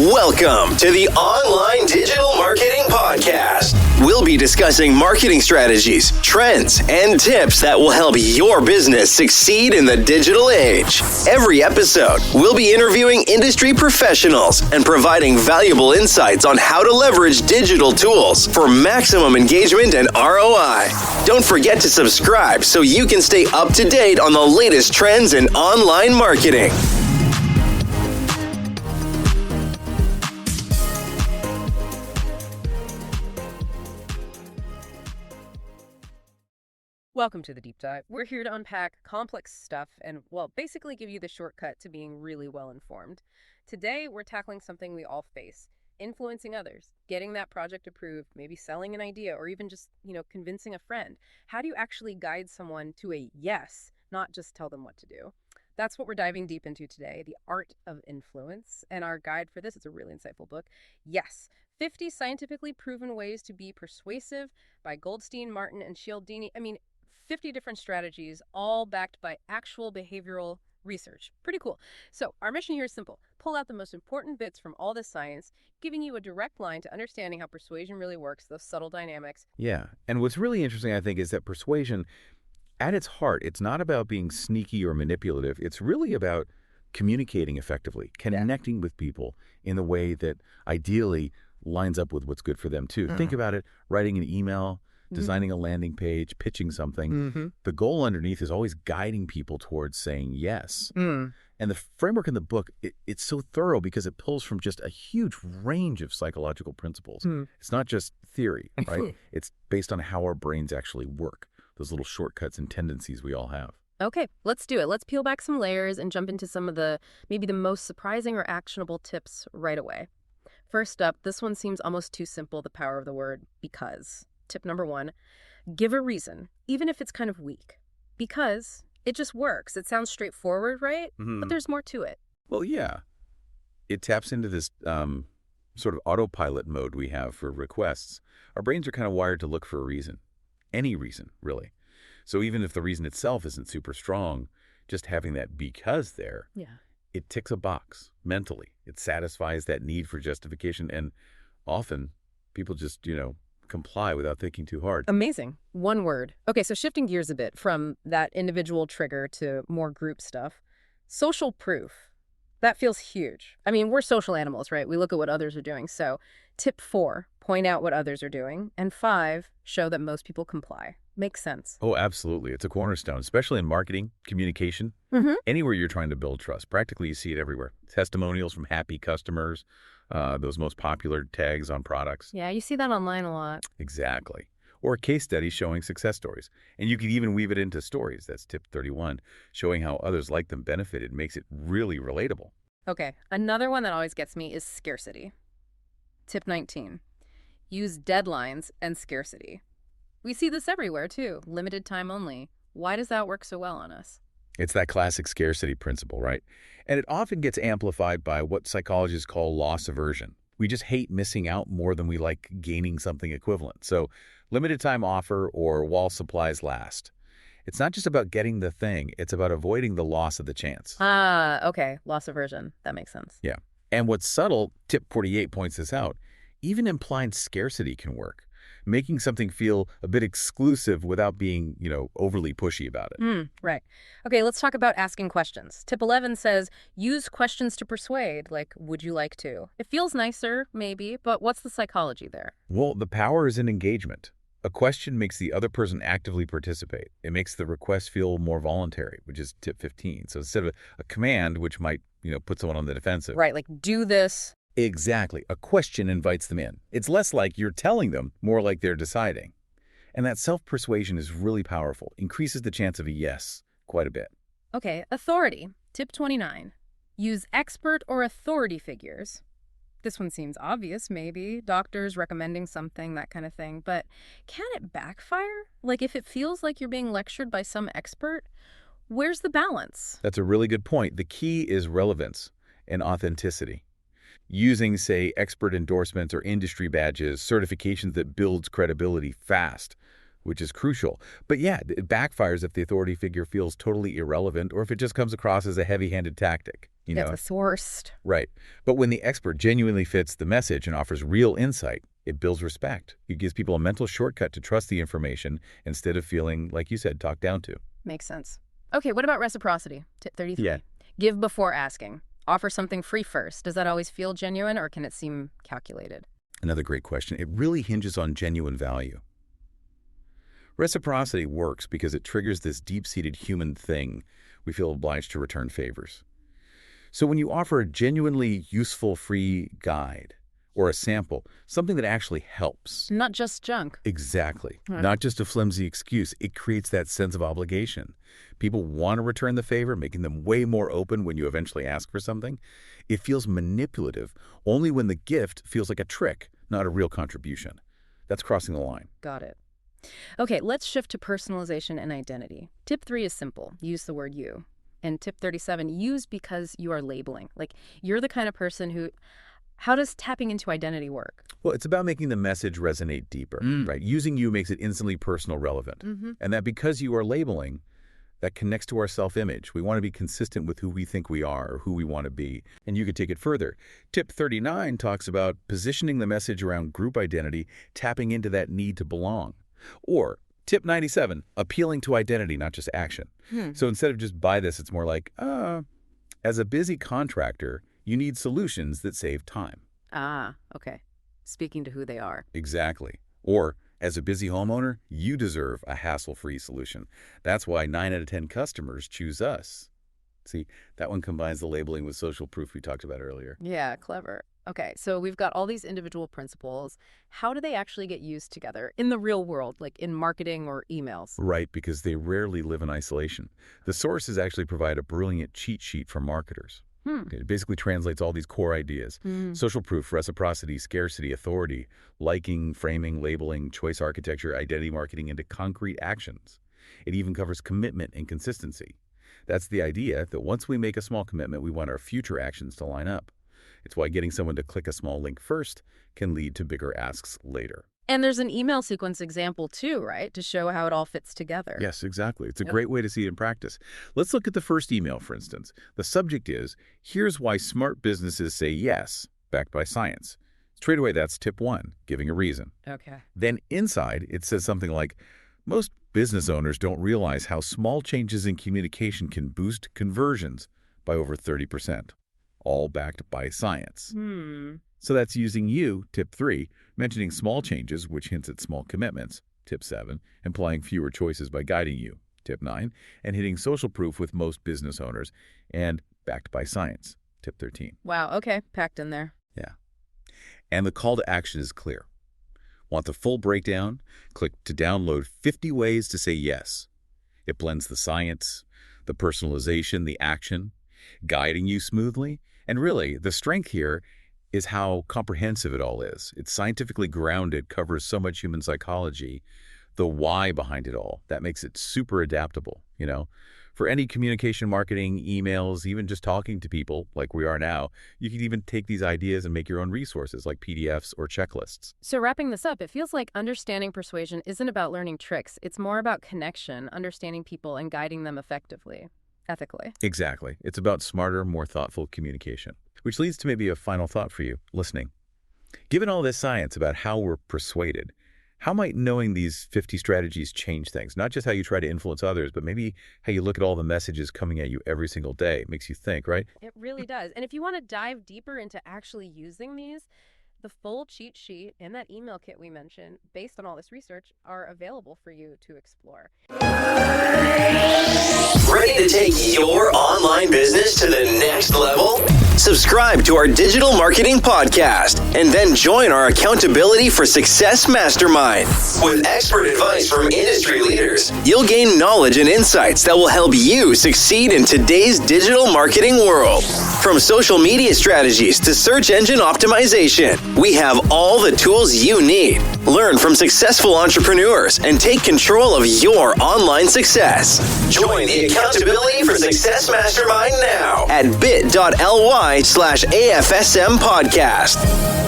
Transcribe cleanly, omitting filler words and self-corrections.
Welcome to the Online Digital Marketing Podcast. We'll be discussing marketing strategies, trends, and tips that will help your business succeed in the digital age. Every episode, we'll be interviewing industry professionals and providing valuable insights on how to leverage digital tools for maximum engagement and ROI. Don't forget to subscribe so you can stay up to date on the latest trends in online marketing. Welcome to the Deep Dive. We're here to unpack complex stuff and, well, basically give you the shortcut to being really well informed. Today, we're tackling something we all face: influencing others, getting that project approved, maybe selling an idea, or even just, convincing a friend. How do you actually guide someone to a yes, not just tell them what to do? That's what we're diving deep into today, the art of influence. And our guide for this is a really insightful book. Yes, 50 scientifically proven ways to be persuasive by Goldstein, Martin, and Cialdini. 50 different strategies, all backed by actual behavioral research. Pretty cool. So our mission here is simple: pull out the most important bits from all this science, giving you a direct line to understanding how persuasion really works, those subtle dynamics. Yeah, and what's really interesting, I think, is that persuasion, at its heart, it's not about being sneaky or manipulative. It's really about communicating effectively, connecting with people in the way that ideally lines up with what's good for them too. Think about it: writing an email, designing a landing page, pitching something. The goal underneath is always guiding people towards saying yes. And the framework in the book, it's so thorough because it pulls from just a huge range of psychological principles. It's not just theory, right? It's based on how our brains actually work, those little shortcuts and tendencies we all have. Okay, let's do it. Let's peel back some layers and jump into some of maybe the most surprising or actionable tips right away. First up, this one seems almost too simple: the power of the word because. Tip number 1, give a reason, even if it's kind of weak. Because it just works. It sounds straightforward, right? But there's more to it. Well, yeah. It taps into this sort of autopilot mode we have for requests. Our brains are kind of wired to look for a reason. Any reason, really. So even if the reason itself isn't super strong, just having that because there, it ticks a box mentally. It satisfies that need for justification. And often people just, comply without thinking too hard. Amazing. One word. Okay, so shifting gears a bit from that individual trigger to more group stuff. Social proof. That feels huge. We're social animals, right? We look at what others are doing. So tip 4, point out what others are doing. And 5, show that most people comply. Makes sense. Oh, absolutely. It's a cornerstone, especially in marketing, communication, anywhere you're trying to build trust. Practically, you see it everywhere. Testimonials from happy customers, those most popular tags on products. Yeah, you see that online a lot. Exactly. Or case studies showing success stories. And you can even weave it into stories. That's tip 31, showing how others like them benefited makes it really relatable. Okay, another one that always gets me is scarcity. Tip 19, use deadlines and scarcity. We see this everywhere, too. Limited time only. Why does that work so well on us? It's that classic scarcity principle, right? And it often gets amplified by what psychologists call loss aversion. We just hate missing out more than we like gaining something equivalent. So limited time offer or while supplies last. It's not just about getting the thing. It's about avoiding the loss of the chance. Okay. Loss aversion. That makes sense. Yeah. And what's subtle, tip 48 points this out, even implying scarcity can work. Making something feel a bit exclusive without being, overly pushy about it. Right. Okay, let's talk about asking questions. Tip 11 says, use questions to persuade, like, would you like to? It feels nicer, maybe, but what's the psychology there? Well, the power is in engagement. A question makes the other person actively participate. It makes the request feel more voluntary, which is tip 15. So instead of a command, which might, put someone on the defensive. Right, like, do this. Exactly. A question invites them in. It's less like you're telling them, more like they're deciding. And that self-persuasion is really powerful. Increases the chance of a yes quite a bit. Okay, authority. Tip 29. Use expert or authority figures. This one seems obvious, maybe. Doctors recommending something, that kind of thing. But can it backfire? Like if it feels like you're being lectured by some expert, where's the balance? That's a really good point. The key is relevance and authenticity. Using, say, expert endorsements or industry badges, certifications that builds credibility fast. which is crucial. But yeah, it backfires if the authority figure feels totally irrelevant or if it just comes across as a heavy-handed tactic. It's the worst. Right. But when the expert genuinely fits the message and offers real insight, it builds respect. It gives people a mental shortcut to trust the information instead of feeling, like you said, talked down to. Makes sense. Okay, what about reciprocity? Tip 33. Yeah. Give before asking. Offer something free first. Does that always feel genuine or can it seem calculated? Another great question. It really hinges on genuine value. Reciprocity works because it triggers this deep-seated human thing. We feel obliged to return favors. So when you offer a genuinely useful free guide or a sample, something that actually helps. Not just junk. Exactly. Not just a flimsy excuse. It creates that sense of obligation. People want to return the favor, making them way more open when you eventually ask for something. It feels manipulative only when the gift feels like a trick, not a real contribution. That's crossing the line. Got it. Okay, let's shift to personalization and identity. Tip 3 is simple. Use the word you. And tip 37, use because you are labeling. Like, you're the kind of person who... How does tapping into identity work? Well, it's about making the message resonate deeper, right? Using you makes it instantly personal relevant. And that because you are labeling, that connects to our self-image. We want to be consistent with who we think we are or who we want to be. And you could take it further. Tip 39 talks about positioning the message around group identity, tapping into that need to belong. Or tip 97, appealing to identity, not just action. So instead of just buy this, it's more like, as a busy contractor, you need solutions that save time. Ah, okay. Speaking to who they are. Exactly. Or, as a busy homeowner, you deserve a hassle-free solution. That's why 9 out of 10 customers choose us. See, that one combines the labeling with social proof we talked about earlier. Yeah, clever. Okay, so we've got all these individual principles. How do they actually get used together in the real world, like in marketing or emails? Right, because they rarely live in isolation. The sources actually provide a brilliant cheat sheet for marketers. It basically translates all these core ideas. Social proof, reciprocity, scarcity, authority, liking, framing, labeling, choice architecture, identity marketing into concrete actions. It even covers commitment and consistency. That's the idea that once we make a small commitment, we want our future actions to line up. It's why getting someone to click a small link first can lead to bigger asks later. And there's an email sequence example too, right? To show how it all fits together. Yes, exactly. It's a great way to see it in practice. Let's look at the first email, for instance. The subject is, here's why smart businesses say yes, backed by science. Straight away, that's tip 1, giving a reason. Okay. Then inside, it says something like, most business owners don't realize how small changes in communication can boost conversions by over 30%, all backed by science. So that's using you, tip 3, mentioning small changes, which hints at small commitments, tip 7, implying fewer choices by guiding you, tip 9, and hitting social proof with most business owners, and backed by science, tip 13. Wow, okay, packed in there. Yeah. And the call to action is clear. Want the full breakdown? Click to download 50 ways to say yes. It blends the science, the personalization, the action, guiding you smoothly, and really, the strength here is how comprehensive it all is. It's scientifically grounded, covers so much human psychology, the why behind it all. That makes it super adaptable, For any communication marketing, emails, even just talking to people like we are now, you can even take these ideas and make your own resources like PDFs or checklists. So wrapping this up, it feels like understanding persuasion isn't about learning tricks. It's more about connection, understanding people, and guiding them effectively, ethically. Exactly. It's about smarter, more thoughtful communication. Which leads to maybe a final thought for you, listening. Given all this science about how we're persuaded, how might knowing these 50 strategies change things? Not just how you try to influence others, but maybe how you look at all the messages coming at you every single day. It makes you think, right? It really does. And if you want to dive deeper into actually using these, the full cheat sheet and that email kit we mentioned, based on all this research, are available for you to explore. Ready to take your online business to the next level? Subscribe to our digital marketing podcast and then join our Accountability for Success Mastermind. With expert advice from industry leaders, you'll gain knowledge and insights that will help you succeed in today's digital marketing world. From social media strategies to search engine optimization, we have all the tools you need. Learn from successful entrepreneurs and take control of your online success. Join the Accountability for Success Mastermind now at bit.ly/AFSM podcast.